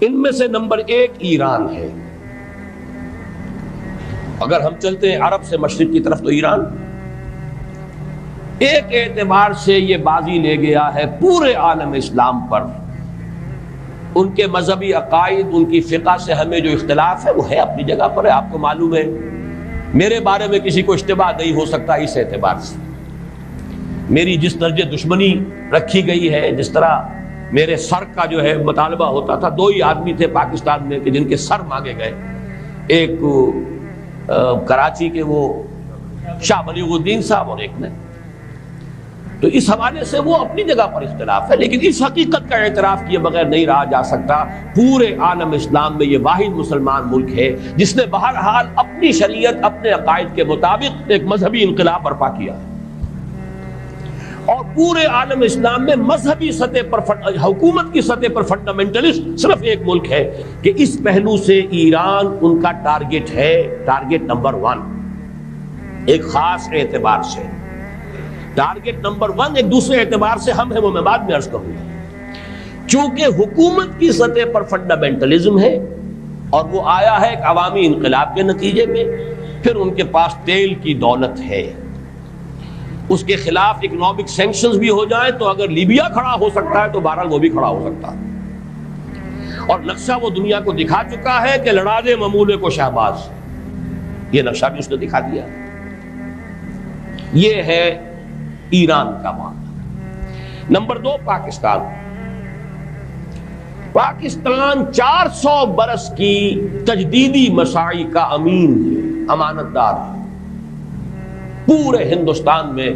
ان میں سے نمبر 1 ایران ہے. اگر ہم چلتے ہیں عرب سے مشرق کی طرف تو ایران ایک اعتبار سے یہ بازی لے گیا ہے پورے عالم اسلام پر. ان کے مذہبی عقائد، ان کی فقہ سے ہمیں جو اختلاف ہے وہ ہے اپنی جگہ پر ہے. آپ کو معلوم ہے میرے بارے میں کسی کو اشتباہ نہیں ہو سکتا اس اعتبار سے. میری جس درجے دشمنی رکھی گئی ہے، جس طرح میرے سر کا جو ہے مطالبہ ہوتا تھا، 2 ہی آدمی تھے پاکستان میں کہ جن کے سر مانگے گئے. ایک کراچی کے وہ شاہ بلیغ الدین صاحب اور ایک نے. تو اس حوالے سے وہ اپنی جگہ پر اختلاف ہے، لیکن اس حقیقت کا اعتراف کیے بغیر نہیں رہا جا سکتا پورے عالم اسلام میں یہ واحد مسلمان ملک ہے جس نے بہرحال اپنی شریعت، اپنے عقائد کے مطابق ایک مذہبی انقلاب برپا کیا. اور پورے عالم اسلام میں مذہبی سطح پر، حکومت کی سطح پر فنڈامنٹلسٹ صرف ایک ملک ہے کہ اس پہلو سے ایران ان کا ٹارگٹ ہے، ٹارگٹ نمبر 1 ایک خاص اعتبار سے. ٹارگٹ نمبر 1 ایک دوسرے اعتبار سے ہم ہیں، وہ میں بعد میں عرض کروں گا. چونکہ حکومت کی سطح پر فنڈامنٹلزم ہے اور وہ آیا ہے ایک عوامی انقلاب کے نتیجے میں، پھر ان کے پاس تیل کی دولت ہے، اس کے خلاف اکنامک سینکشنز بھی ہو جائیں تو اگر لیبیا کھڑا ہو سکتا ہے تو بہرحال وہ بھی کھڑا ہو سکتا ہے. اور نقشہ وہ دنیا کو دکھا چکا ہے کہ لڑا دے ممولے کو شہباز، یہ نقشہ بھی اس نے دکھا دیا. یہ ہے ایران کا معاملہ. نمبر 2 پاکستان. پاکستان 400 برس کی تجدیدی مساعی کا امین ہے، امانت دار ہے. پورے ہندوستان میں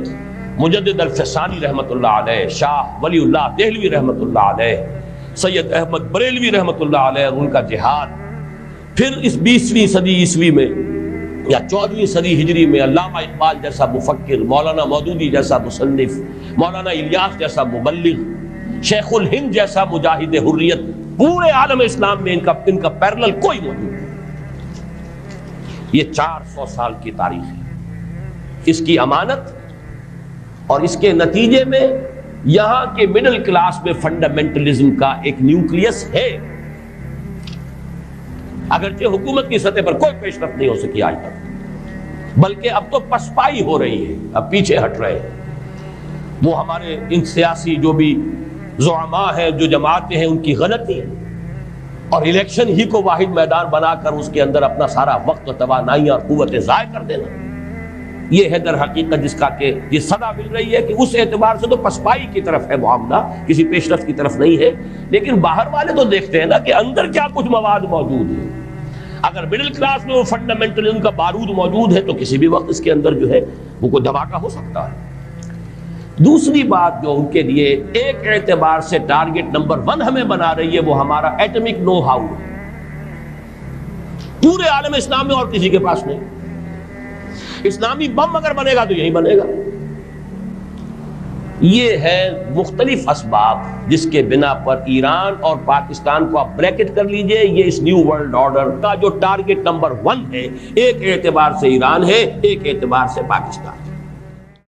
مجدد الفسانی رحمت اللہ علیہ، شاہ ولی اللہ دہلوی رحمت اللہ علیہ، سید احمد بریلوی رحمت اللہ علیہ اور ان کا جہاد، پھر اس 20ویں صدی عیسوی میں یا 14ویں صدی ہجری میں علامہ اقبال جیسا مفکر، مولانا مودودی جیسا مصنف، مولانا الیاس جیسا مبلغ، شیخ الہند جیسا مجاہد حریت، پورے عالم اسلام میں ان کا پیرلل کوئی موجود نہیں. یہ 400 سال کی تاریخ ہے، اس کی امانت اور اس کے نتیجے میں یہاں کے مڈل کلاس میں فنڈامنٹلزم کا ایک نیوکلیس ہے. اگرچہ حکومت کی سطح پر کوئی پیش رفت نہیں ہو سکی آج تک، بلکہ اب تو پسپائی ہو رہی ہے، اب پیچھے ہٹ رہے ہیں. وہ ہمارے ان سیاسی جو بھی زعماء ہیں، جو جماعتیں ہیں، ان کی غلطی اور الیکشن ہی کو واحد میدان بنا کر اس کے اندر اپنا سارا وقت و توانائی اور قوتیں ضائع کر دینا، یہ ہے در حقیقت جس کا کہ یہ صدا مل رہی ہے کہ اس اعتبار سے تو پسپائی کی طرف ہے معاملہ، کسی پیش رفت کی طرف نہیں ہے. لیکن باہر والے تو دیکھتے ہیں نا کہ اندر کیا کچھ مواد موجود ہے. اگر مڈل کلاس میں وہ فنڈامنٹلزم کا بارود موجود ہے تو کسی بھی وقت اس کے اندر جو ہے وہ کوئی دھماکہ ہو سکتا ہے. دوسری بات جو ان کے لیے ایک اعتبار سے ٹارگٹ نمبر 1 ہمیں بنا رہی ہے وہ ہمارا ایٹمک نو ہاؤ ہے. پورے عالم اسلام میں اور کسی کے پاس نہیں. اسلامی بم اگر بنے گا تو یہی بنے گا. یہ ہے مختلف اسباب جس کے بنا پر ایران اور پاکستان کو آپ بریکٹ کر لیجئے، یہ اس نیو ورلڈ آرڈر کا جو ٹارگٹ نمبر 1 ہے، ایک اعتبار سے ایران ہے، ایک اعتبار سے پاکستان ہے.